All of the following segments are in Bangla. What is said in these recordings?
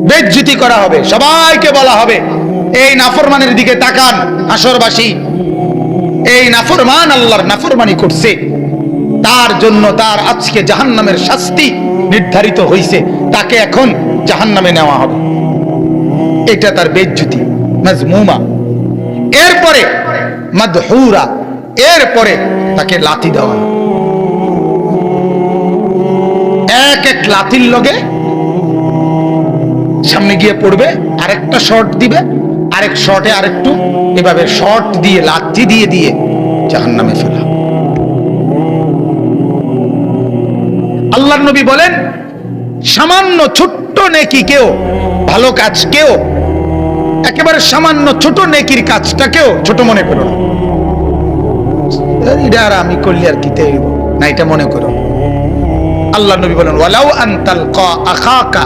বেইজ্জতি করা হবে, সবাইকে বলা হবে এই নাফরমানের দিকে তাকান হাসরবাসী, এই নাফরমান আল্লাহর নাফরমানি করছে, তার জন্য তার আজকে জাহান্নামের শাস্তি নির্ধারিত হয়েছে, তাকে এখন জাহান্নামে নেওয়া হবে। এটা তার বেইজ্জতি, মাজমুমা। এরপরে মাদহুরা, এরপরে তাকে লাথি দেওয়া, এক এক লাথির লগে সামনে গিয়ে পড়বে, আরেকটা শর্ট দিবে, আরেক শর্টে আরেকটু, এভাবে শর্ট দিয়ে লাথি দিয়ে দিয়ে জাহান্নামে ফেলা। আল্লাহর নবী বলেন সামান্য ছোট্ট নেকি কেও, ভালো কাজ কেও, একেবারে সামান্য ছোট নেকির কাজটাকেও ছোট মনে করো না। এটা আর আমি করলে আর কি না, এটা মনে করো। আল্লাহ নবী বলেন ওয়ালাউ আন তালকা আখাকা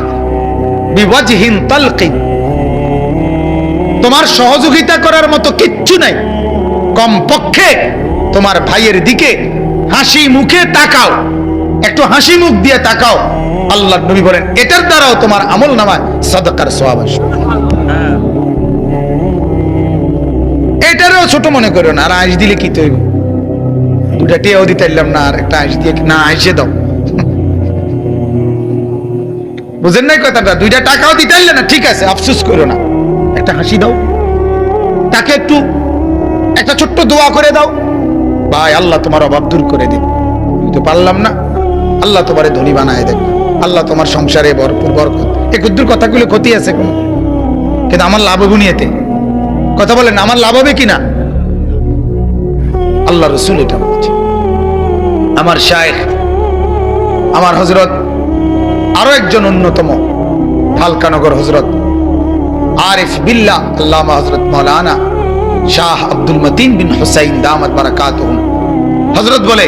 বিওয়াজহিন তালকি, তোমার সহযোগিতা করার মতো কিচ্ছু নাই, কমপক্ষে তোমার ভাইয়ের দিকে হাসি মুখে তাকাও, একটু হাসি মুখ দিয়ে তাকাও। আল্লাহ নবী বলেন এটার দ্বারাও তোমার আমল নামায় সাদাকার সওয়াব আসবে। এটারও ছোট মনে করো না। আর আইস দিলে কি তৈরি, দুটা টেও দিতে পারলাম না, আর একটা আইস দিয়ে না আইসে দাও, বুঝেন নাই কথাটা? দুইটা টাকাও দিতে পারলে না, ঠিক আছে, আফসোস করো না, একটা হাসি দাও, তাকে একটু একটা ছোট্ট দোয়া করে দাও, ভাই আল্লাহ তোমার অভাব দূর করে দিন, আমি তো পারলাম না, আল্লাহ তোমারে ধনী বানায় দেন, আল্লাহ তোমার সংসারে ভরপুর বরকত। এই কুদ্দুর কথাগুলো ক্ষতি আছে কোন, কিন্তু আমার লাভ হবে নিয়েতে কথা বলেন, আমার লাভ হবে কিনা? আল্লাহ রসুল এটা বলছে। আমার শায়েখ, আমার হযরত, আরো একজন অন্যতম হালকানগর হযরত আরিফ বিল্লাহ আল্লামা হযরত মাওলানা শাহ আব্দুল মতিন বিন হুসাইন দামাত বারাকাতুহু, হযরত বলে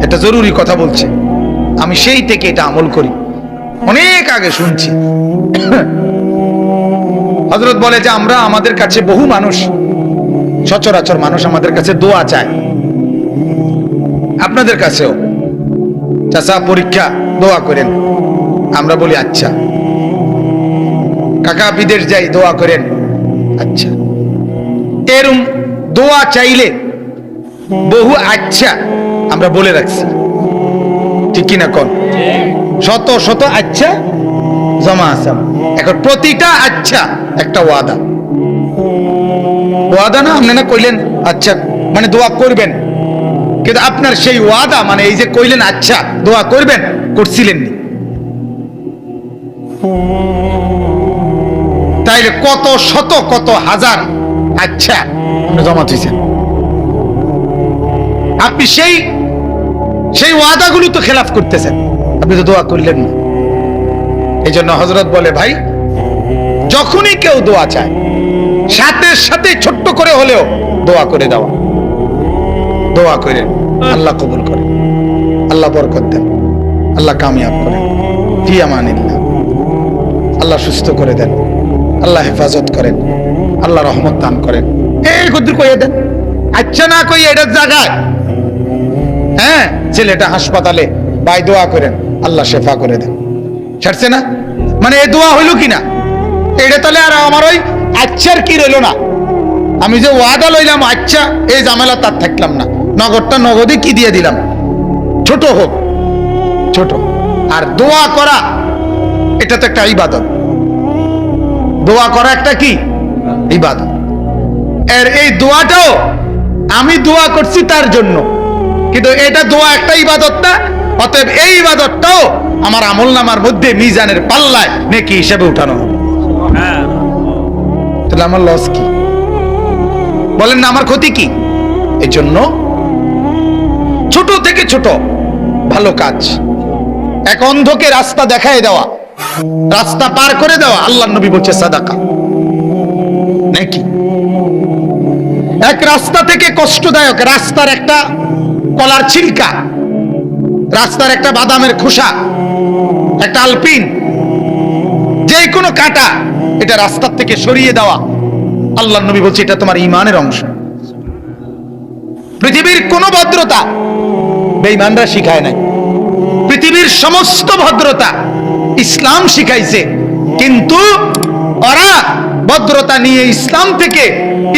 এটা জরুরি কথা বলছে, আমি সেই থেকে এটা আমল করি, অনেক আগে শুনছি। হযরত বলে যে আমরা, আমাদের কাছে বহু মানুষ, সচরাচর মানুষ আমাদের কাছে দোয়া চায়, আপনাদের কাছেও চাচা পরীক্ষা দোয়া করেন, আমরা বলি আচ্ছা। কাকা বিদেশ যাই দোয়া করেন, আচ্ছা। এরম দোয়া চাইলে বহু আচ্ছা আমরা বলে রাখছি, ঠিক কিনা কোন? শত শত আচ্ছা জমা আছে। এখন প্রতিটা আচ্ছা একটা ওয়াদা, ওয়াদা না আপনি না কইলেন আচ্ছা মানে দোয়া করবেন, কিন্তু আপনার সেই ওয়াদা মানে এই যে কইলেন আচ্ছা দোয়া করবেন, করছিলেন নি, তাইলে কত শত কত হাজার আচ্ছা জমা দিয়েছেন আপনি, সেই ওয়াদাগুলো তো খেলাফ করতেছেন, আপনি তো দোয়া করলেন না। এই জন্য হযরত বলে ভাই যখনই কেউ দোয়া চায় সাথে সাথে ছোট্ট করে হলেও দোয়া করে দেওয়া, দোয়া করেন, আল্লাহ কবুল করেন, আল্লাহ বরকত দেন, আল্লাহ কামিয়াব করেন, ফি আমানিল্লাহ, আল্লাহ সুস্থ করে দেন, আল্লাহ হেফাজত করেন, আল্লাহ রহমত দান করেন, এই কুদ্দুর কইয়ে দেন। আচ্ছা না কই এটার জায়গায়, হ্যাঁ ছেলেটা হাসপাতালে, ভাই দোয়া করেন আল্লাহ শেফা করে দেন, ছাড়ছে না? মানে এই দোয়া হইল কিনা? এটা তাহলে আর আমার ওই আচ্ছার কি রইল না, আমি যে ওয়াদা লইলাম আচ্ছা, এই ঝামেলা তার থাকলাম না, নগদটা নগদে কি দিয়ে দিলাম, ছোট হোক ছোট। আর দোয়া করা এটা তো একটা ইবাদত, দোয়া করা একটা কি ইবাদত। এর এই দোয়াটাও আমি দোয়া করছি তার জন্য, কিন্তু এটা দোয়া একটা ইবাদত না, অতএব এই ইবাদতটাও আমার আমলনামার মধ্যে মিজানের পাল্লায় নেকি হিসেবে উঠানো হবে। তাহলে আমার লস কি? বলেন না আমার ক্ষতি কি? এই জন্য ছোট থেকে ছোট ভালো কাজ, এক অন্ধকে রাস্তা দেখায় দেওয়া, রাস্তা পার করে দেওয়া, আল্লাহর নবী বলছে সাদাকা নাকি? এক রাস্তা থেকে কষ্টদায়ক, রাস্তার একটা কলার ছিলকা, রাস্তার একটা বাদামের খোসা, একটা আলপিন, যে কোনো কাঁটা, এটা রাস্তার থেকে সরিয়ে দেওয়া, আল্লাহর নবী বলছে এটা তোমার ঈমানের অংশ। পৃথিবীর কোন ভদ্রতা বেঈমানরা শিখায় নাই, পৃথিবীর সমস্ত ভদ্রতা ইসলাম শিখাইছে, কিন্তু ওরা ভদ্রতা নিয়ে ইসলাম থেকে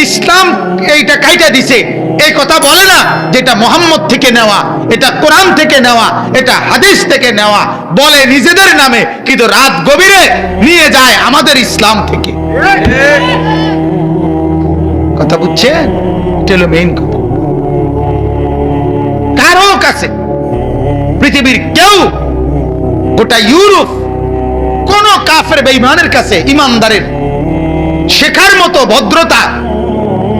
ইসলাম এইটা কাইটা দিছে। এই কথা বলে না যেটা মুহাম্মদ থেকে নেওয়া, এটা কোরআন থেকে নেওয়া, এটা হাদিস থেকে নেওয়া, বলে নিজেদের নামে, কিন্তু রাত গভীরে নিয়ে যায় আমাদের ইসলাম থেকে। কথা বুঝছেন? এটা হলো মেইন কথা। কারো কাছে পৃথিবীর কেউ, গোটা ইউরোপ, কোন কাফের বেঈমানের কাছে ইমানদারের শেখার মতো ভদ্রতা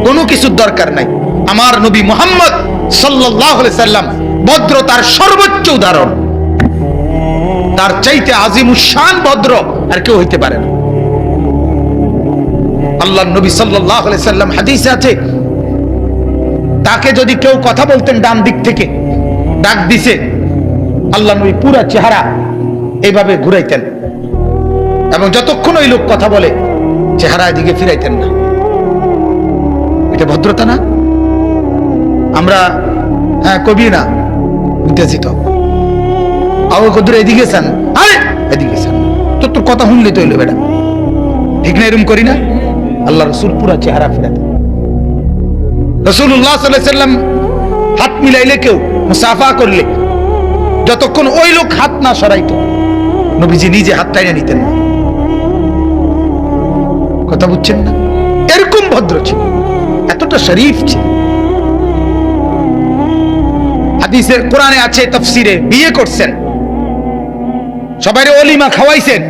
কোনো কিছুর দরকার নাই। আমার নবী মুহাম্মদ সাল্লাল্লাহু আলাইহি সাল্লাম ভদ্রতার সর্বোচ্চ উদাহরণ। তার চাইতে আজিমুশ-শান ভদ্র আর কেউ হইতে পারে না। আল্লাহর নবী সাল্লাল্লাহু আলাইহি সাল্লাম হাদিসে আছে, তাকে যদি কেউ কথা বলতেন ডান দিক থেকে, ডাক দিছে, আল্লাহর নবী পুরা চেহারা এইভাবে ঘুরাইতেন, এবং যতক্ষণ ওই লোক কথা বলে চেহারা এদিকে ফিরাইতেন না। এটা ভদ্রতা না? আমরা কবি না বুঝতেছি তো, কদুর এদিকে চান, আরে এদিকে চান, তোর কথা শুনলি তো হইলো বেটা, ঠিক না? এরকম করি না? আল্লাহ রসুল পুরা চেহারা ফিরাতেন। রাসূলুল্লাহ সাল্লাল্লাহু আলাইহি সাল্লাম হাত মিলাইলে, কেউ মুসাফা করলে, যতক্ষণ ওই লোক হাত না সরাইতো, নবীজি নিজে হাত টাইনে নিতেন না। কথা বুঝছেন না? এরকম ভদ্র ছিল, এতটা শরীফ ছিল। হাদিসে কোরআনে আছে, তাফসিরে বিয়ে করছেন, সবাই ওলিমা খাওয়াইছেন।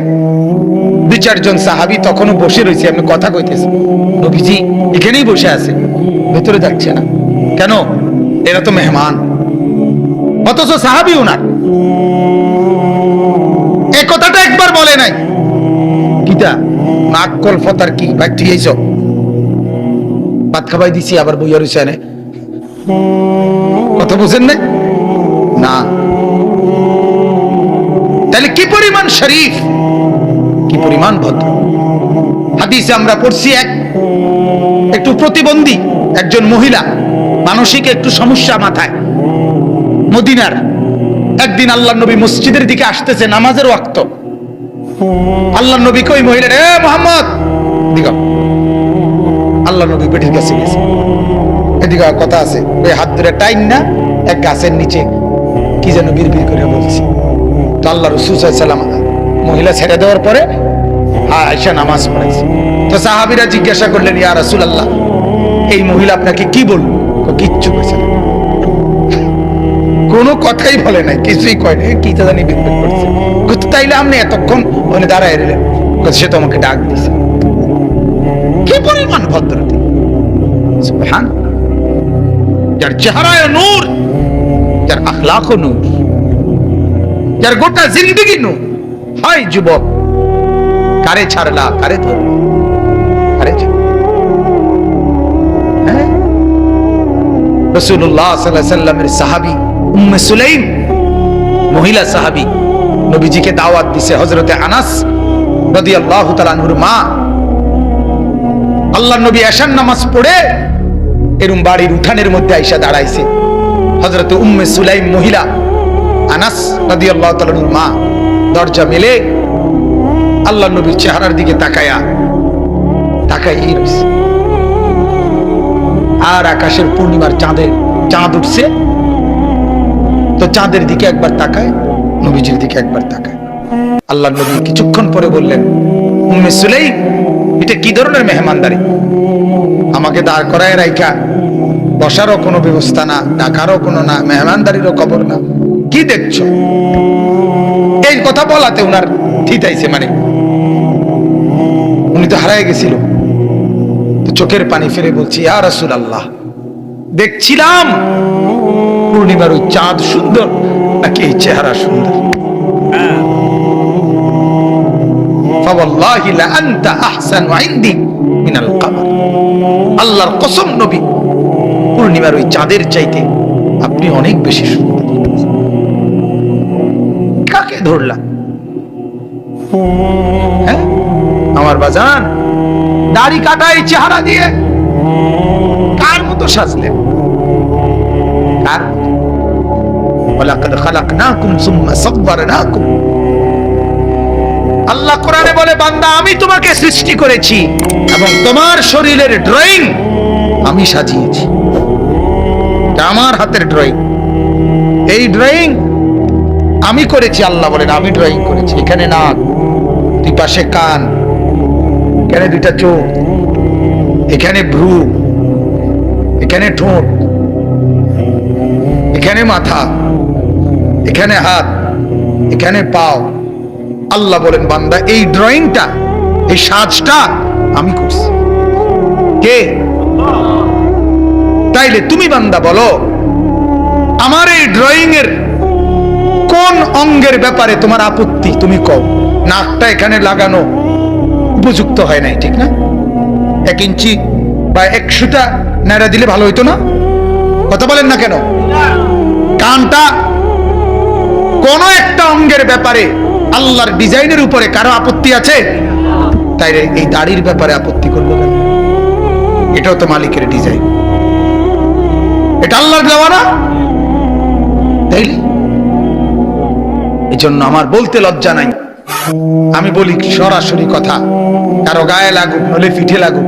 2-4 সাহাবী তখনও বসে রয়েছে, আপনি কথা কইতেছে, নবীজি এখানেই বসে আছে, ভেতরে যাচ্ছে না কেন? এরা তো মেহমান। অথচ সাহাবী ওনার এই কথাটা একবার বলে নাই। কিটা নাক কলফতার কি ভাই, তুই এইসব ভাত খাবাই দিছি, আবার বইয়া রয়েছে এনে, কথা বুঝেন নাই? না, তাহলে কি পরিমাণ শরীফ, কি পরিমাণ ভদ্র। হাদিসে আমরা পড়ছি, একটু প্রতিবন্ধী একজন মহিলা, মানসিক একটু সমস্যা মাথায়, মদিনার। একদিন আল্লাহর নবী মসজিদের দিকে আসতেছে, নামাজের ওয়াক্ত। আল্লাহর নবী কই মহিলার, এ মুহাম্মদ দিগা। আল্লাহর নবী পেটের কাছে গেছে, এদিকে কথা আছে, ওই হাত ধরে টাইম না এক গাছের নিচে কি যেন বিড়বিড় করে বলছি। তো আল্লাহ রাসূল সাল্লাল্লাহু আলাইহি সাল্লাম মহিলা ছেড়ে দেওয়ার পরে আয়েশা নামাজ পড়াইছে। তো সাহাবীরা জিজ্ঞাসা করলেন, ইয়া রাসূলুল্লাহ, এই মহিলা আপনাকে কি বলল? কিচ্ছু কইছে না, কোনো কথাই বলে নাই, কিছুই কয় নাই, কি জানি বিড়বিড় করছে। কত তাইলে আপনি এতক্ষণ ওখানে দাঁড়ায় রইলেন? সে তো আমাকে ডাক দিছে। কি পরিমাণ ভদ্রতা! সুবহানাল্লাহ। যার চেহারায় নূর, যার আখলাকও নূর, যার গোটা জিন্দেগি নূর। হয় যুবক, কারে ছাড়লা, কারে ধরলা, কারে রাসূলুল্লাহ সাল্লাল্লাহু আলাইহি সাল্লামের সাহাবী উম্মে সুলাইম, মহিলা সাহাবী, নবীজিকে দাওয়াত দিছে। হযরতে আনাস রাদিয়াল্লাহু তাআলা আনহুর মা, আল্লাহর নবী এশার নামাজ পড়ে এরম বাড়ির উঠানের মধ্যে আইসা দাঁড়াইছে। হযরতে উম্মে সুলাইম মহিলা, আনাস রাদিয়াল্লাহু তাআলা আনহুর মা, দরজা মেলে আল্লাহর নবীর চেহারার দিকে তাকাই রইছে। আর আকাশের পূর্ণিমার চাঁদ উঠছে, তো চাঁদের দিকে একবার তাকায়, নবীজির দিকে একবার তাকায়। আল্লাহর নবী কিছুক্ষণ পরে বললেন, উম্মে সুলাইম, এটা কি ধরনের মেহমানদারি? আমাকে দাঁড় করায় রাইখা বসারও কোনো ব্যবস্থা না, ডাকারও কোনো না, মেহমানদারিরও খবর না, কি দেখছো? এই কথা বলাতে উনার থিতাইছে, মানে উনি তো হারায় গেছিল। তো চোখের পানি ফেলে বলছি, ইয়া রাসূলুল্লাহ, দেখছিলাম পূর্ণিমার ওই চাঁদ সুন্দর নাকি এই চেহারা সুন্দর? ফাওয়াল্লাহি লা আনতা আহসানু ইনদি মিনাল কমর। আল্লাহর কসম নবী, পূর্ণিমার ওই চাঁদের চাইতে আপনি অনেক বেশি সুন্দর। কাকে ধরলা? হ্যাঁ আমার বাজান, দাড়ি কাটাই চেহারা দিয়ে কার মতো সাজলেন? কার? ওয়ালাকাদ খালাকনাকুম সুম্মা সাওয়ারনাকুম। আল্লাহ কোরআনে বলে, বান্দা আমি তোমাকে সৃষ্টি করেছি এবং তোমার শরীরের ড্রয়িং আমি সাজিয়েছি। এটা আমার হাতের ড্রয়িং। এই ড্রয়িং আমি করেছি। আল্লাহ বলেন আমি ড্রয়িং করেছি। এখানে নাক, দুই পাশে কান, এখানে দুইটা চোখ, এখানে ভ্রু, এখানে ঠোঁট, এখানে মাথা, এখানে হাত, এখানে পাও। আল্লাহ বলেন বান্দা এই ড্রয়িংটা, এই সাজটা আমি করছি। কে? তাইলে তুমি বান্দা বলো, আমার এই ড্রয়িং এর কোন অঙ্গের ব্যাপারে তোমার আপত্তি? তুমি কও। নাকটা এখানে লাগানো উপযুক্ত হয় নাই, ঠিক না? 1 ইঞ্চি বা 100টা নাড়া দিলে ভালো হইতো না? কথা বলেন না কেন? কানটা, কোন একটা অঙ্গের ব্যাপারে আল্লাহর ডিজাইনের উপরে কারো আপত্তি আছে? তাইলে এই দাড়ির ব্যাপারে আপত্তি করবো কেন? এটাও তো মালিকের ডিজাইন, এটা আল্লাহর দেওয়া না? তাইলে এই জন্য আমার বলতে লজ্জা নাই। আমি বলি সরাসরি কথা, কারো গায়ে লাগুক নলে পিঠে লাগুক,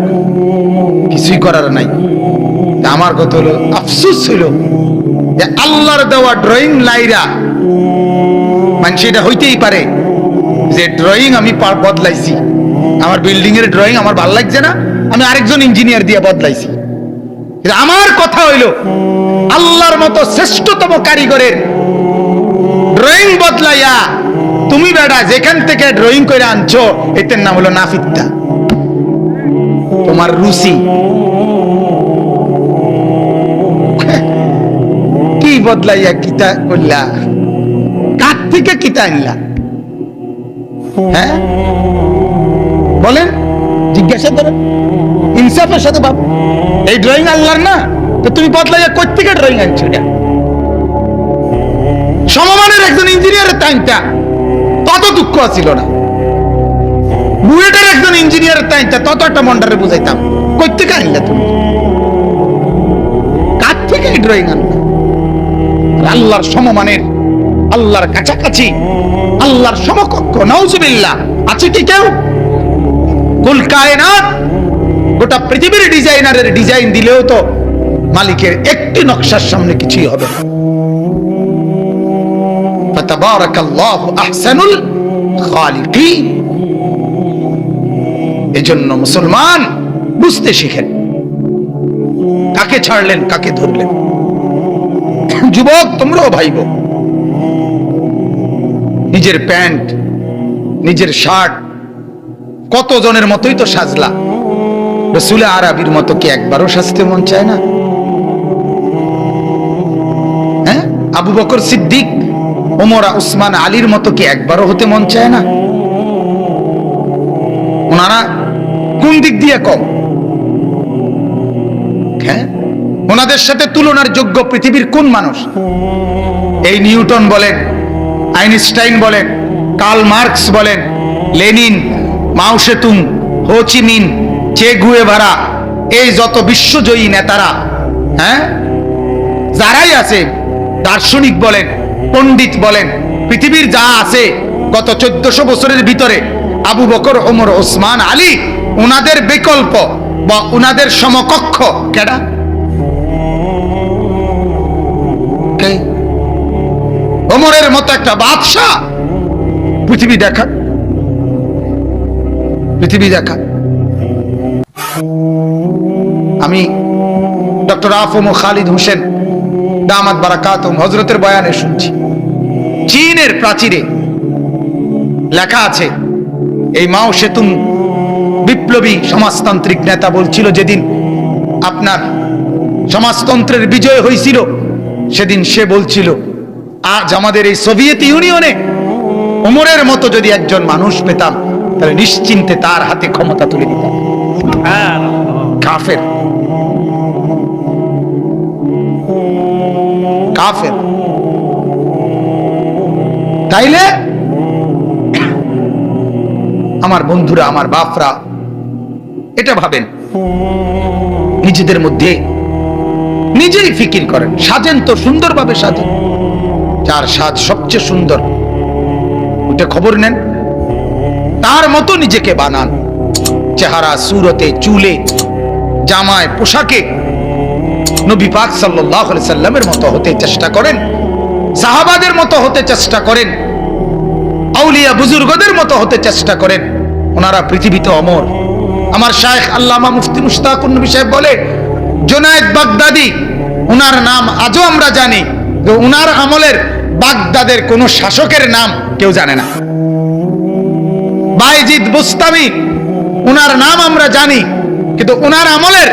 কিছুই করার নাই। আমার কথা হলো, আফসোস ছিল যে আল্লাহর দেওয়া ড্রয়িং লাইরা মানুষ, এটা হইতেই পারে যে ড্রয়িং আমি বদলাইছি, আমার বিল্ডিং এর ড্রয়িং আমার ভালো লাগছে না, আমি আরেকজন ইঞ্জিনিয়ার দিয়ে বদলাইছি। আমার কথা হইল, আল্লাহর মতো শ্রেষ্ঠতম কারিগরের ড্রয়িং বদলাইয়া তুমি বেটা যেখান থেকে ড্রয়িং করে আনছো, এটার নাম হলো নাফিত্তা, তোমার রুচি। কি বদলাইয়া কিতা করলা? কার থেকে কিতা আনলা? হ্যাঁ বলেন, জিজ্ঞাসা করেন ইনসাফের সাথে। বাবু এই ড্রয়িং আল্লাহর না, তো তুমি বদলাইয়া কই থেকে ড্রয়িং আনছো? সমমানের একজন ইঞ্জিনিয়ারের টাইমটা তত দুঃখ ছিল না, বুয়েটের একজন ইঞ্জিনিয়ারের টাইমটা তত একটা মন্ডারে বুঝাইতাম। কই থেকে আনলা তুমি? কার থেকে ড্রয়িং আনলা? আল্লাহর সমমানের, আল্লাহর কাছাকাছি, আল্লাহর সমকক্ষ নাউজুবিল্লাহ আছে কি কেউ? কুল কায়নাত, গোটা পৃথিবীর ডিজাইনারের ডিজাইন দিলেও তো মালিকের একটি নকশার সামনে কিছুই হবে না। ফাতাবারাকাল্লাহু আহসানুল খালিকিন। এজন্য মুসলমান বুঝতে শিখেন, কাকে ছাড়লেন কাকে ধরলেন। যুবক তোমরাও ভাইব, নিজের প্যান্ট, নিজের শার্ট কতজনের মতোই তো সাজলা, রসুলে আরবির মতো কি একবারও সাজতে মন চায় না? হ্যাঁ, আবু বকর সিদ্দিক, ওমর, উসমান, আলীর মতো কি একবারও হতে মন চায় না? ওনারা কোন দিক দিয়ে কম? হ্যাঁ, ওনাদের সাথে তুলনার যোগ্য পৃথিবীর কোন মানুষ? এই নিউটন বলেন, আইনস্টাইন বলেন, কার্ল মার্কস বলেন, লেনিন, মাও সেতুং, হো চি মিন, চে গুয়েভারা, এই যত বিশ্বজয়ী নেতারা, হ্যাঁ, যারাই আছে, দার্শনিক বলেন, পণ্ডিত বলেন, পৃথিবীর যা আছে গত 1400 বছরের ভিতরে, আবু বকর, ওমর, ওসমান, আলী, উনাদের বিকল্প বা উনাদের সমকক্ষ কেডা? ওমরের মতো একটা বাদশাহ পৃথিবী দেখা, পৃথিবী দেখা। আমি ডক্টর আফম খালিদ হোসেন দামাত বারাকাতুহুম হযরতের বয়ানে শুনছি, চীনের প্রাচীরে লেখা আছে, এই মাও সেতুং বিপ্লবী সমাজতান্ত্রিক নেতা বলছিল, যেদিন আপনার সমাজতন্ত্রের বিজয় হয়েছিল সেদিন সে বলছিল, আজ আমাদের এই সোভিয়েত ইউনিয়নে ওমরের মতো যদি একজন মানুষ পেতাম তাহলে নিশ্চিন্তে তার হাতে ক্ষমতা তুলে দিতাম। কাফের, কাফের। তাইলে আমার বন্ধুরা, আমার বাপরা, এটা ভাবেন, নিজেদের মধ্যে নিজেই ফিকির করেন, সাজেন তো সুন্দরভাবে সাজেন, যার সাজ সবচেয়ে সুন্দর ওটা খবর নেন, তার মতো নিজেকে বানান। চেহারা, সুরতে, চুলে, জামায়, পোশাকে নবী পাক সাল্লাল্লাহু আলাইহি সাল্লামের মতো হতে চেষ্টা করেন, সাহাবাদের মতো হতে চেষ্টা করেন, আউলিয়া বুজুর্গদের মতো হতে চেষ্টা করেন। ওনারা পৃথিবীতে অমর। আমার শায়েখ আল্লামা মুফতি মুশতাকুন নবী সাহেব বলে, জুনায়েদ বাগদাদি, ওনার নাম আজও আমরা জানি, যে ওনার আমলের বাগদাদের কোন শাসকের নাম কেউ জানে না। বাইজিদ বুস্তামি, ওনার নাম আমরা জানি, কিন্তু ওনার আমলের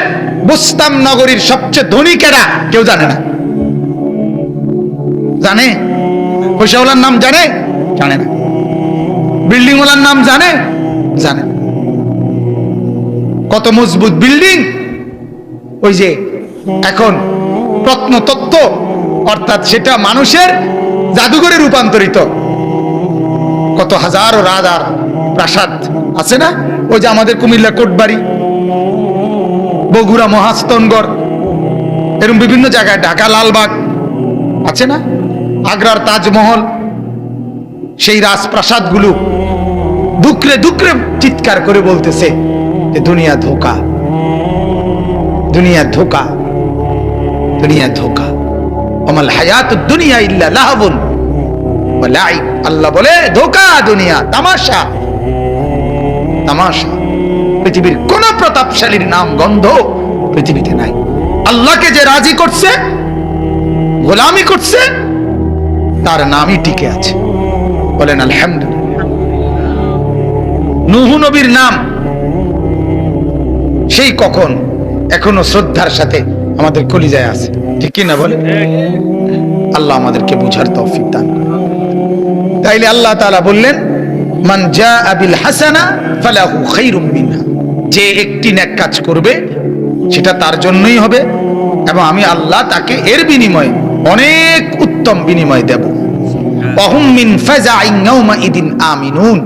বুস্তাম নগরীর সবচেয়ে ধনী কেরা কেউ জানে না। জানে? পয়সাওয়ালার নাম জানে? জানে না। বিল্ডিং ওয়ালার নাম জানে? জানে। কত মজবুত বিল্ডিং! ওই যে এখন প্রত্নতত্ত্ব, অর্থাৎ সেটা মানুষের জাদুঘরে রূপান্তরিত। কত হাজার ও রাজার প্রাসাদ আছে না? ওই যে আমাদের কুমিল্লা কোটবাড়ি, বগুড়া মহাস্তনগড়, এরকম বিভিন্ন জায়গায়, ঢাকা লালবাগ আছে না, আগ্রার তাজমহল, সেই রাজপ্রাসাদগুলো দুকরে দুকরে চিৎকার করে বলতেছে যে দুনিয়া ধোঁকা, দুনিয়া ধোঁকা, দুনিয়া ধোঁকা। আমাল হায়াতুদ দুনিয়া ইল্লা লাহবুন ওয়া লাইব। আল্লাহ বলে ধোঁকা, দুনিয়া তামাশা, তামাশা। পৃথিবীর কোন প্রতাপশালীর নাম গন্ধ পৃথিবীতে নাই। আল্লাহকে যে রাজি করছে, গোলামি করছে, তার নামই টিকে আছে। বলেন আলহামদুলিল্লাহ। নূহ নবীর নাম সেই কখন, এখনো শ্রদ্ধার সাথে আমাদের কলিজায় আছে, ঠিক কি না বলে? আল্লাহ আমাদেরকে বুঝার তৌফিক দান করুন। তাইলে আল্লাহ তাআলা বললেন, মান জাআ বিল হাসানা ফালাহু খায়রুম মিনহা, যে একটি নেক কাজ করবে সেটা তার জন্যই হবে, এবং আমি আল্লাহ তাকে এর বিনিময়ে অনেক উত্তম বিনিময় দেব। ওয়াহুম মিন ফাজাইন ইয়াউমাইদিন আমিনুন।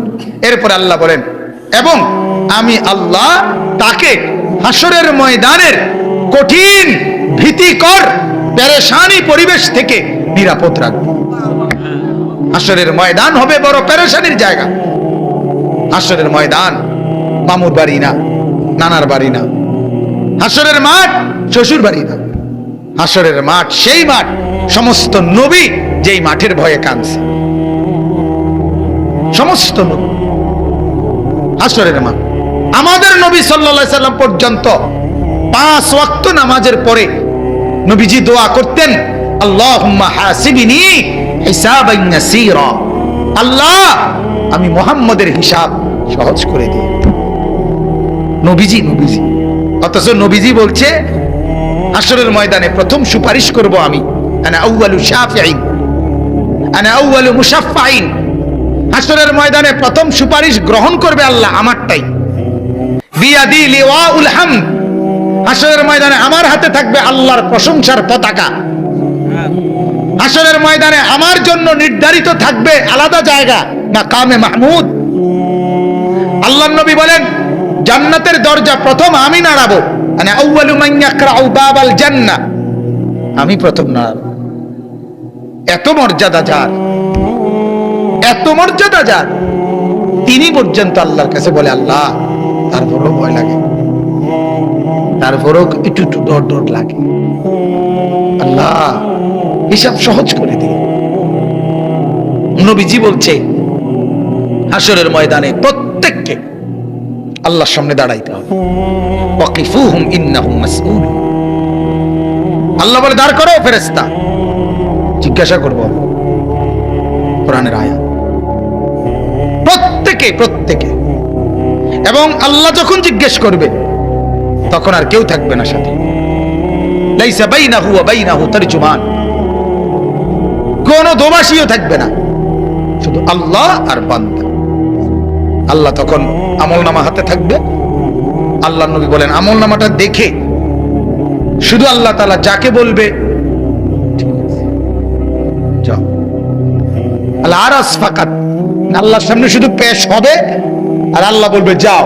এরপর আল্লাহ বলেন, এবং আমি আল্লাহ তাকে হাসরের ময়দানের কঠিন ভীতিকর পেরেশানি পরিবেশ থেকে নিরাপদ রাখব। হাসরের ময়দান হবে বড় পেরেশানির জায়গা। হাসরের ময়দান মামুর বাড়ি না, নানার বাড়ি না। হাসরের মাঠ শ্বশুর বাড়ি না। হাসরের মাঠ সেই মাঠ সমস্ত নবী যেই মাঠের ভয়ে কাঁদছে, সমস্ত নবী। হাসরের মাঠ আমাদের নবী সাল্লাল্লাহু আলাইহি সাল্লাম পর্যন্ত 5 ওয়াক্ত নামাজের পরে নবীজি দোয়া করতেন, আল্লাহুম্মা হাসিবনি হিসাবান ইয়াসীরা। আল্লাহ, আমি মুহাম্মদের হিসাব সহজ করে দিই। নবীজি, নবীজি। অথচ নবীজি বলছে, হাসরের ময়দানে প্রথম সুপারিশ করব আমি, আনা আউয়ালু শাফিঈন, আনা আউয়ালু মুশাফফাইন। হাসরের ময়দানে প্রথম সুপারিশ গ্রহণ করবে আল্লাহ আমারটাই। বিয়াদি লিওয়াউল হামদ। হাসরের ময়দানে আমার হাতে থাকবে আল্লাহর প্রশংসার পতাকা। হাসরের ময়দানে আমার জন্য নির্ধারিত থাকবে আলাদা জায়গা, মাকামে মাহমুদ। আল্লাহর নবী বলেন, জান্নাতের দরজা প্রথম আমি নাড়াবো। আনা আউয়ালু মান ইয়াকরাউ বাবাল জান্নাহ। আমি প্রথম নাড়াবো। এত মর্যাদা যার, এত মর্যাদা যার, তিনি পর্যন্ত আল্লাহর কাছে বলে, আল্লাহ, তারপরও ভয় লাগে, তারপরও একটু একটু ডর ডর লাগে, আল্লাহ হিসাব সহজ করে দিন। নবীজি বলছে, হাসরের ময়দানে প্রত্যেককে আল্লাহর সামনে দাঁড়াইতে হবে। ওয়াকিফুহুম ইন্নাহুম মাসউল। আল্লাহ বলে, দাঁড় করো ফেরেশতা, জিজ্ঞাসা করব। কোরআনের আয়াত। প্রত্যেকে প্রত্যেকে। এবং আল্লাহ যখন জিজ্ঞেস করবে তখন আর কেউ থাকবে না সাথে। লাইসা বাইনাহু ওয়া বাইনাহু তারজুমান। কোন দোভাষীও থাকবে না, শুধু আল্লাহ আর বান্দা। আল্লাহ তখন আমলনামা হাতে থাকবে। আল্লাহ নবী বলেন, আমলনামাটা দেখে শুধু আল্লাহ তাআলা যাকে বলবে যাও, আল আরাস ফাকাত, আল্লাহর সামনে শুধু পেশ হবে আর আল্লাহ বলবে যাও।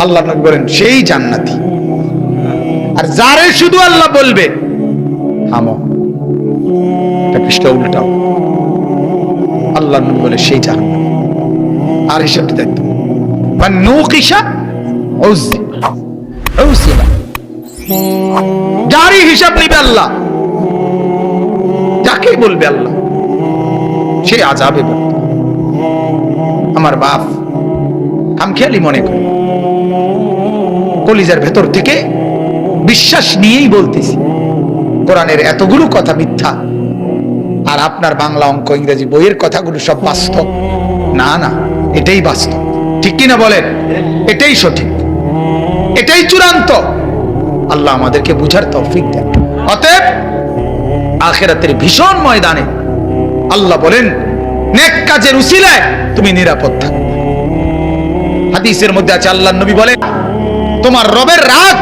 আল্লাহ নবী বলেন, সেই জান্নাতি। আর যারে শুধু আল্লাহ বলবে থামো, এটা পৃষ্ঠা উল্টাও, আল্লাহ নবী বলে সেই জাহান্নামী। আর হিসাবটি দায়িত্ব মান নুকিশা উযিবা। যারই হিসাব নিবে আল্লাহ, যাকে বলবে আল্লাহ, সে আযাবে পড়বে। আমার বাপ খামখেয়ালি মনে করে, কলিজার ভেতর থেকে বিশ্বাস নিয়েই বলতেছি, কোরআনের এতগুলো কথা মিথ্যা আর আপনার বাংলা অঙ্ক ইংরেজি বইয়ের কথাগুলো সব বাস্তব না। না, এটাই বাস্তব, ঠিক কিনা বলেন? এটাই সঠিক, এটাই চূড়ান্ত। আল্লাহ আমাদেরকে বুঝার তৌফিক দেন। অতএব আখিরাতের ভীষণ ময়দানে আল্লাহ বলেন, নেক কাজের উসিলায় তুমি নিরাপদ থাকবে। হাদিসের মধ্যে আছে, আল্লাহর নবী বলেন, তোমার রবের রাগ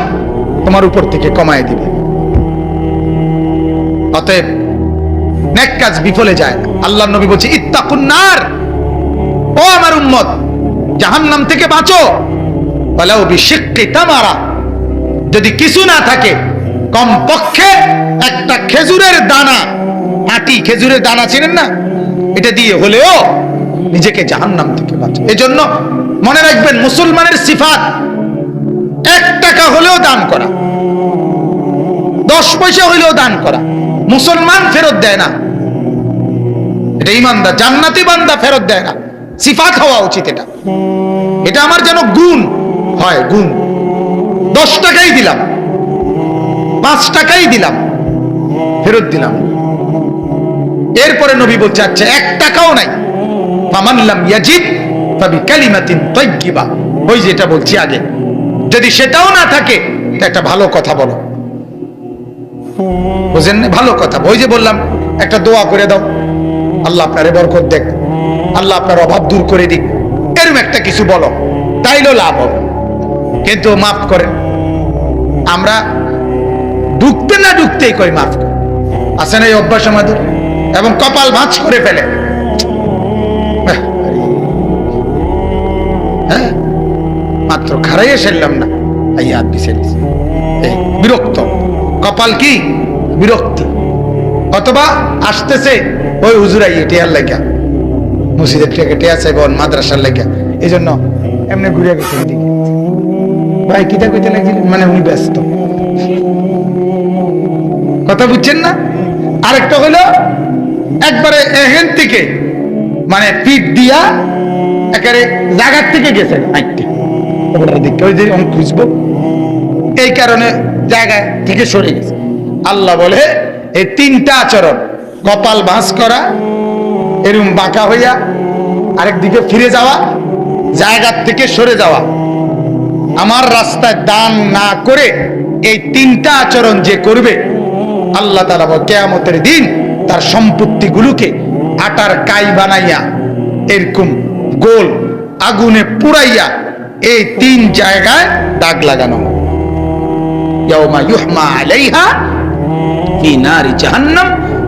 তোমার উপর থেকে কমায় দিবে। অতএব নেক কাজ বিফলে যায় না। আল্লাহর নবী বলছে, ইত্তাকুন নার, ও আমার উম্মত, জাহান্নাম থেকে বাঁচো, ওয়ালাউ বিশিক্কি তামারা, যদি কিছু না থাকে কমপক্ষে একটা খেজুরের দানা, আটি খেজুরের দানা চিনেন না, এটা দিয়ে হলেও নিজেকে জাহান্নাম থেকে বাঁচো। এজন্য মনে রাখবেন, মুসলমানের সিফাত 1 টাকা হলেও দান করা, 10 পয়সা হলেও দান করা। মুসলমান ফেরত দেয় না, এটা ইমানদার জান্নাতি বান্দা ফেরত দেয় না। সিফাত হওয়া উচিত এটা। এটা আমার যেন গুণ হয়, গুণ। 10 টাকাই দিলাম, 5 টাকাই দিলাম, ফেরত দিলাম। এরপরে নবী বলছে, আচ্ছা 1 টাকাও নাই, ফামান লাম ইয়াজিদ ফাবিকালিমাতিন তাইয়্যিবা, ওই যেটা বলছি আগে, যদি সেটাও না থাকে তা একটা ভালো কথা বলো। বুঝেন না? ভালো কথা, ওই যে বললাম, একটা দোয়া করে দাও, আল্লাহ আপনার বরকত দেখ, আল্লাহ আপনার অভাব দূর করে দিক, এরকম একটা কিছু বলো, তাইলেও লাভ হবে। কিন্তু মাফ করেন, আমরা ঢুকতে না ঢুকতেই কই মাফ করে, আছে না এই অভ্যাস আমাদের, এবং কপাল ভাঁজ করে ফেলে। হ্যাঁ, মাত্র খারাইয়ে ফেললাম না, এই হাত বিছে বিরক্ত, কপাল কি বিরক্তি। অথবা আসতেছে ওই হুজুরাই টেয়ার লাগা, মসজিদের থেকে টেয়া চাইবেন, মাদ্রাসার লাগা, এই জন্য এমনি ঘুরে গেছে এদিকে। ভাই কিতা কইতে লাগছিলেন, মানে উনি ব্যস্ত, কথা বুঝছেন না? আরেকটা হলো একবারে এখান থেকে মানে পিঠ দিয়া একেবারে জায়গার থেকে গেছে খুঁজবো, এই কারণে জায়গা থেকে সরে গেছে। আল্লাহ বলে, এই 3টা আচরণ, কপাল ভাঁজ করা, এরকম বাঁকা হইয়া আরেক দিকে ফিরে যাওয়া, জায়গার থেকে সরে যাওয়া, আমার রাস্তায় দান না করে এই 3টা আচরণ যে করবে, আল্লাহ তাআলা কিয়ামতের দিন তার সম্পত্তিগুলোকে আটার কাই বানাইয়া এরকম গোল আগুনে পুড়াইয়া এই 3 জায়গায় দাগ লাগানো, ইয়াউমা ইউহমা আলাইহা ফি নারি জাহান্নাম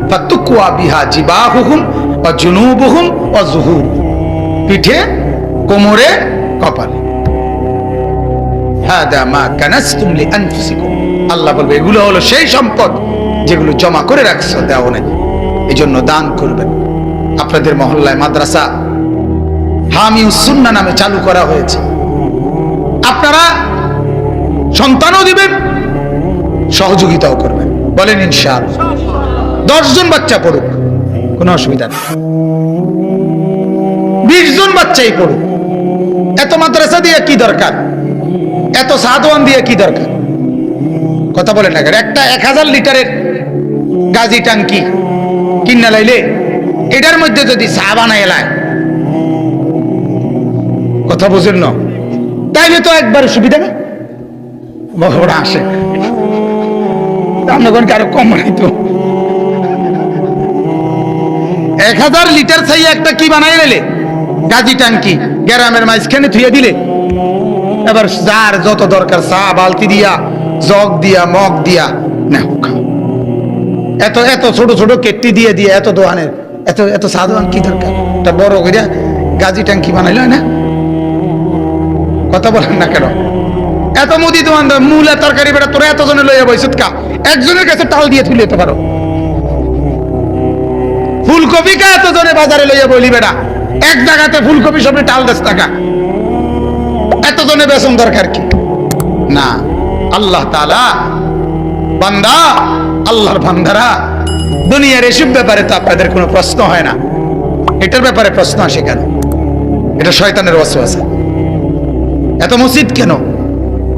ফাতুকওয়া বিহা জিবাহুহুম ওয়া জুনুবুহুম ওয়া যুহুর, পিঠে, কোমরে, কপালে। হাদা মা কানাসতুম লিআনফুসিকুম, আল্লাহ বলবে এগুলো হলো সেই সম্পদ যেগুলো জমা করে রাখছো, দেওয়া নাই, এজন্য দান করবেন। আপনাদের মহল্লায় মাদ্রাসা হামিউস সুন্নাহ নামে চালু করা হয়েছে, আপনারা সন্তানও দিবেন, সহযোগিতাও করবেন, বলেন ইনশাআল্লাহ। 10 জন বাচ্চা পড়ুক, কোনো অসুবিধা নেই, 20 জন বাচ্চাই পড়ুক, এত মাদ্রাসা দিয়ে কি দরকার, এত সাদওয়ান দিয়ে কি দরকার, কথা বলেন না। একটা 1000 লিটারের গাজি ট্যাঙ্কি কিনা লাইলে এটার মধ্যে যদি চা বানায় এলায়, কথা বুঝেন না, তাইলে তো একবার সুবিধা না, ওরা আসে আপনাকে আরো কম বানাইতো। 1000 লিটার চাই একটা কি বানাই এলে গাজি ট্যাঙ্কি গ্রামের মাঝখানে থুয়ে দিলে, এবার যার যত দরকার চা বালতি দিয়া, জগ দিয়া, মগ দিয়া না, এত এত ছোট ছোট কেট্টি দিয়ে দিয়ে এত দোকানের এত এত সাধারণ কি দরকার, একটা বড় করে গাজি ট্যাঙ্কি বানাইল না, কথা বলেন না কেন? এত মুদি দোকানদার মূলা তরকারি বেড়া তোরা এতজনে লইয়া বইসুত কা, একজনের কাছে টাল দিয়ে তুলে যেতে পারো। ফুলকপি কা এতজনে বাজারে লইয়া বলি বেড়া, এক জায়গাতে ফুলকপি সবই টাল 10 টাকা, জনে বেতন দরকার কি? না, আল্লাহ তাআলা বান্দা, আল্লাহর বান্দারা, দুনিয়ার এসব ব্যাপারে তো আপনাদের কোনো প্রশ্ন হয় না, এটার ব্যাপারে প্রশ্ন আসে কেন? এটা শয়তানের ওয়াসওয়াসা। এত মসজিদ কেন,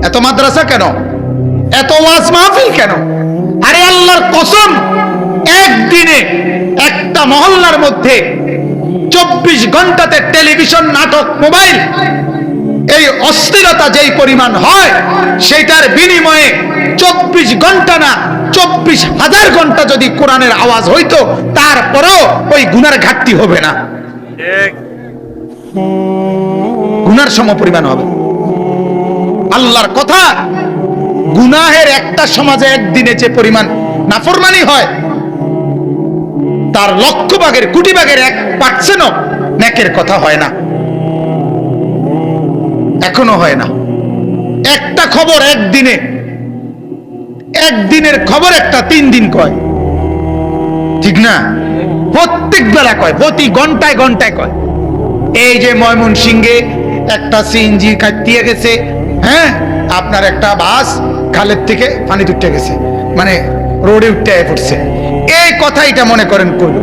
এত মাদ্রাসা কেন, এত ওয়াজ মাহফিল কেন? আরে আল্লাহর কসম, একদিনে একটা মহল্লার মধ্যে 24 ঘন্টাতে টেলিভিশন, নাটক, মোবাইল, এই অস্থিরতা যেই পরিমাণ হয়, সেটার বিনিময়ে 24 ঘন্টা না 24,000 ঘন্টা যদি কোরআনের আওয়াজ হইতো, তারপরেও ওই গুনার ঘাটতি হবে না, গুনার সম পরিমাণ হবে। আল্লাহর কথা, গুনাহের একটা সমাজে একদিনে যে পরিমাণ নাফরমানি হয়, তার লক্ষ ভাগের, কোটি ভাগের 1% নেকের কথা হয় না, এখনো হয় না। একটা খবর একদিনে, একদিনের খবর একটা 3 দিন কয়, ঠিক না? প্রত্যেক বেলা কয়, প্রতি ঘন্টায় ঘন্টায় কয়। এই যে ময়মনসিংহে একটা সিএনজি কাটিয়ে গেছে, হ্যাঁ, আপনার একটা বাস খালের থেকে পানি উঠে গেছে, মানে রোডে উঠে পড়ছে। এই কথাইটা মনে করেন কইল,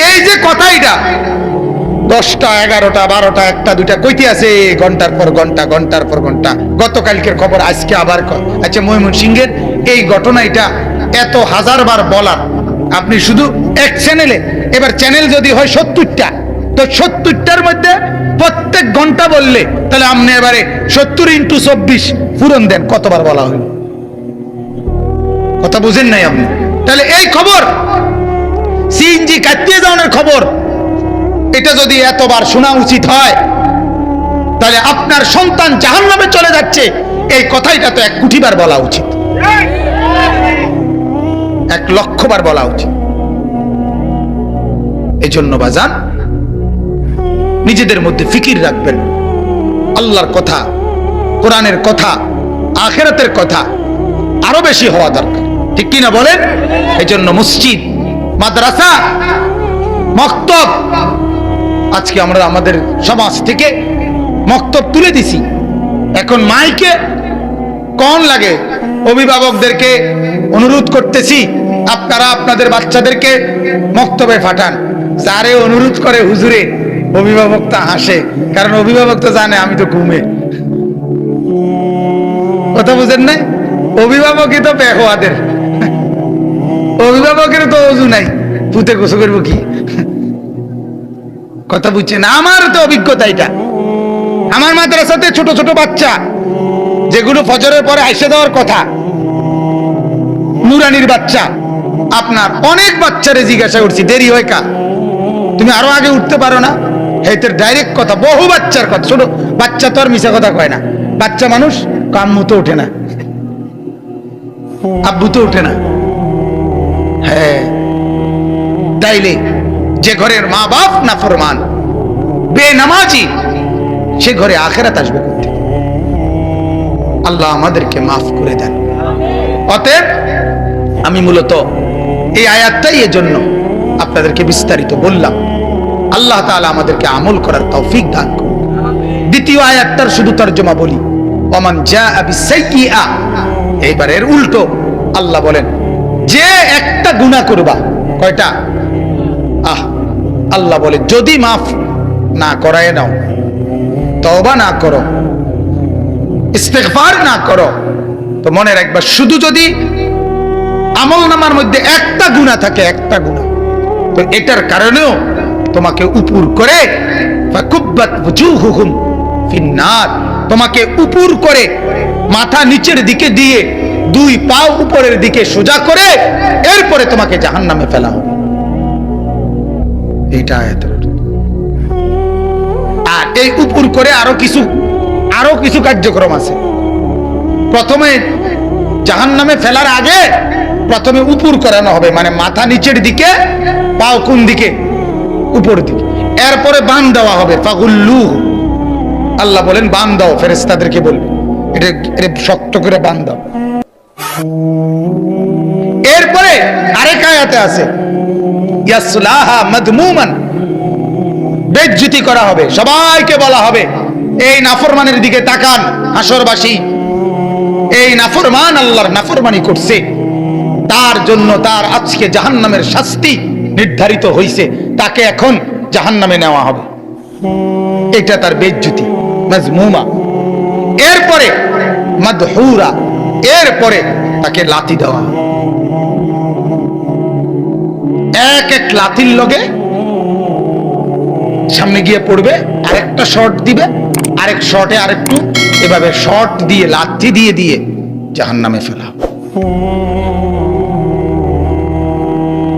এই যে কথাইটা 10টা 11টা 12টা 1টা 2টা কইতে আছে, ঘন্টার পর ঘন্টা, ঘন্টার পর ঘন্টা। গতকালকের খবর আজকে আবার আচ্ছা, ময়মনসিংহের এই ঘটনাটা এত হাজারবার বলার, আপনি শুধু এক চ্যানেলে, এবার চ্যানেল যদি হয় 70টা, তো 70টার মধ্যে প্রত্যেক ঘন্টা বললে, তাহলে আপনি এবারে 70 × 24 পূরণ দেন, কতবার বলা হলো? কথা বুঝেন নাই আপনি? তাহলে এই খবর, সিএনজি কাটিয়ে যাওয়ার খবর, এটা যদি এতবার শোনা উচিত হয়, তাহলে আপনার সন্তান জাহান্নামে চলে যাচ্ছে, এই কথাইটা তো 1 কোটি বার বলা উচিত, 1 লক্ষ বার বলা উচিত। এই জন্য বাজান, নিজেদের মধ্যে ফিকির রাখবেন, আল্লাহর কথা, কোরআনের কথা, আখিরাতের কথা আরো বেশি হওয়া দরকার, ঠিক কি না বলেন? এই জন্য মসজিদ, মাদ্রাসা, মক্তব, আজকে আমরা আমাদের সমাজ থেকে মক্তব তুলে দিছি। এখন মাইকে কোন লাগে, অভিভাবকদেরকে অনুরোধ করতেছি, আপনারা আপনাদের বাচ্চাদেরকে মক্তবে পাঠান। যারে অনুরোধ করে হুজুরে, অভিভাবক তা হাসে, কারণ অভিভাবক তো জানে আমি তো ঘুমে। কথা বুঝেন নাই? অভিভাবকই তো বেহওয়াদের, অভিভাবকের তো ওযু নাই, পুঁতে গোসল করবো কি? কথা বুঝছেন? আমার তো অভিজ্ঞতা এটা। আমার মাদ্রাসাতে ছোট ছোট বাচ্চা, যেগুলো ফজরের পরে আইসা দেওয়ার কথা, নুরানির বাচ্চা, আপনার অনেক বাচ্চারে জিজ্ঞাসা করছি, দেরি হয় কা, তুমি আরো আগে উঠতে পারো না? হেতের ডাইরেক্ট কথা, বহু বাচ্চার কথা। ছোট বাচ্চা তো আর মিশা কথা কয় না, বাচ্চা মানুষ, আম্মু তো ওঠে না, আব্বু তো ওঠে না। হ্যাঁ, তাইলে যে ঘরের মা বাপ নাফরমান, বেনামাজি, সে ঘরে আখিরাত আসবে কোথা? আল্লাহ আমাদেরকে মাফ করে দেন। অতএব আমি মূলত এই আয়াতটাই এজন্য আপনাদেরকে বিস্তারিত বললাম। আল্লাহ তাআলা আমাদেরকে আমল করার তৌফিক দান করুন। দ্বিতীয় আয়াতটার শুধু তরজমা বলি, ওমান জাআ বিসাইয়্যিআ, এইবার এর উল্টো আল্লাহ বলেন, যে একটা গুনাহ করবা, কয়টা? আল্লাহ বলে, যদি মাফ না করায় নাও, তওবা না করো, ইস্তেগফার না করো, তো মনে রাখবা, শুধু যদি আমলনামার মধ্যে একটা গুনাহ থাকে, একটা গুনাহ, তো এটার কারণেও তোমাকে উপর করে, ফাকুব্বাত ওয়াজুহুহুম ফিন্নার, তোমাকে উপর করে, মাথা নিচের দিকে দিয়ে 2 পা উপরের দিকে সোজা করে, এরপরে তোমাকে জাহান্নামে ফেলা হবে। এইটা আয়াতের অর্থ। আর এই উপর করে আরো কিছু কার্যক্রম আছে। প্রথমে জাহান্নামে ফেলার আগে প্রথমে উপর করানো হবে, মানে মাথা নিচের দিকে, পাও কোন দিকে? উপর দিকে। এরপরে বান দেওয়া হবে, ফাগুল্লু, আল্লাহ বলেন বান দাও, ফেরেশতাদেরকে বলবে এটা শক্ত করে বান দাও। এরপরে আরেক আয়াতে আছে, ইয়াসলাহা মাদমুমান, বেজ্জতি করা হবে, সবাইকে বলা হবে এই নাফরমানের দিকে তাকান হাসরবাসী। এই নাফরমান আল্লাহর নাফরমানি করছে, তার জন্য তার আজকে জাহান্নামের শাস্তি নির্ধারিত হয়েছে, তাকে এখন জাহান্নামে নেওয়া হবে। এটা তার বেজ্জতি, মাজমুমা। এরপরে মাদহুরা, এরপরে তাকে লাথি দেওয়া হবে। এক এক লাথির লগে সামনে গিয়ে পড়বে, আরেকটা শর্ট দিবে, আরেক শর্টে আরেকটু, এভাবে শর্ট দিয়ে লাথি দিয়ে দিয়ে জাহান্নামে ফেলা।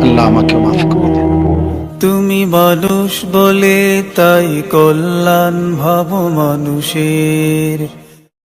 আল্লাহ আমাকে মাফ করে দেন। তুমি মানুষ বলে তাই কল্যাণ ভাব মানুষের।